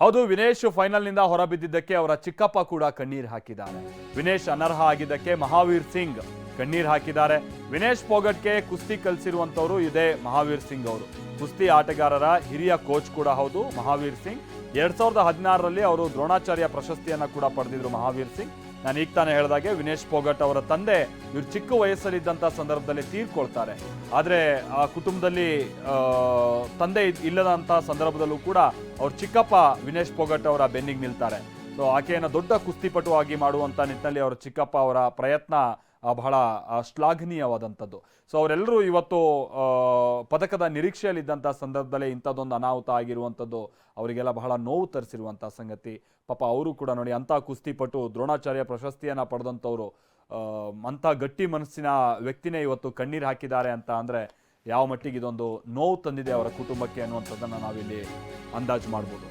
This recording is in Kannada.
ಹೌದು, ವಿನೇಶ್ ಫೈನಲ್ನಿಂದ ಹೊರಬಿದ್ದಿದ್ದಕ್ಕೆ ಅವರ ಚಿಕ್ಕಪ್ಪ ಕೂಡ ಕಣ್ಣೀರು ಹಾಕಿದ್ದಾರೆ. ವಿನೇಶ್ ಅನರ್ಹ ಆಗಿದ್ದಕ್ಕೆ ಮಹಾವೀರ್ ಸಿಂಗ್ ಕಣ್ಣೀರು ಹಾಕಿದ್ದಾರೆ. ವಿನೇಶ್ ಪೋಗಟ್ಗೆ ಕುಸ್ತಿ ಕಲಿಸಿರುವಂತವರು ಇದೇ ಮಹಾವೀರ್ ಸಿಂಗ್ ಅವರು. ಕುಸ್ತಿ ಆಟಗಾರರ ಹಿರಿಯ ಕೋಚ್ ಕೂಡ ಹೌದು ಮಹಾವೀರ್ ಸಿಂಗ್. 2016ರಲ್ಲಿ ಅವರು ದ್ರೋಣಾಚಾರ್ಯ ಪ್ರಶಸ್ತಿಯನ್ನ ಕೂಡ ಪಡೆದಿದ್ರು ಮಹಾವೀರ್ ಸಿಂಗ್. ನಾನು ಈಗ ತಾನೇ ಹೇಳಿದಾಗೆ ವಿನೇಶ್ ಪೋಗಟ್ ಅವರ ತಂದೆ ಇವ್ರು ಚಿಕ್ಕ ವಯಸ್ಸಲ್ಲಿದ್ದಂಥ ಸಂದರ್ಭದಲ್ಲಿ ತೀರ್ಕೊಳ್ತಾರೆ. ಆದರೆ ಆ ಕುಟುಂಬದಲ್ಲಿ ತಂದೆ ಇಲ್ಲದಂಥ ಸಂದರ್ಭದಲ್ಲೂ ಕೂಡ ಅವ್ರ ಚಿಕ್ಕಪ್ಪ ವಿನೇಶ್ ಪೋಗಟ್ ಅವರ ಬೆನ್ನಿಗೆ ನಿಲ್ತಾರೆ. ಸೊ ಆಕೆಯನ್ನು ದೊಡ್ಡ ಕುಸ್ತಿಪಟು ಆಗಿ ಮಾಡುವಂಥ ನಿಟ್ಟಿನಲ್ಲಿ ಅವರ ಚಿಕ್ಕಪ್ಪ ಅವರ ಪ್ರಯತ್ನ ಬಹಳ ಶ್ಲಾಘನೀಯವಾದಂಥದ್ದು. ಸೊ ಅವರೆಲ್ಲರೂ ಇವತ್ತು ಪದಕದ ನಿರೀಕ್ಷೆಯಲ್ಲಿದ್ದಂಥ ಸಂದರ್ಭದಲ್ಲೇ ಇಂಥದ್ದೊಂದು ಅನಾಹುತ ಆಗಿರುವಂಥದ್ದು ಅವರಿಗೆಲ್ಲ ಬಹಳ ನೋವು ತರಿಸಿರುವಂಥ ಸಂಗತಿ. ಪಾಪ ಅವರು ಕೂಡ ನೋಡಿ, ಅಂಥ ಕುಸ್ತಿಪಟು, ದ್ರೋಣಾಚಾರ್ಯ ಪ್ರಶಸ್ತಿಯನ್ನು ಪಡೆದಂಥವ್ರು, ಅಂಥ ಗಟ್ಟಿ ಮನಸ್ಸಿನ ವ್ಯಕ್ತಿನೇ ಇವತ್ತು ಕಣ್ಣೀರು ಹಾಕಿದ್ದಾರೆ ಅಂತ ಅಂದರೆ ಯಾವ ಮಟ್ಟಿಗೆ ಇದೊಂದು ನೋವು ತಂದಿದೆ ಅವರ ಕುಟುಂಬಕ್ಕೆ ಅನ್ನುವಂಥದ್ದನ್ನು ನಾವಿಲ್ಲಿ ಅಂದಾಜು ಮಾಡ್ಬೋದು.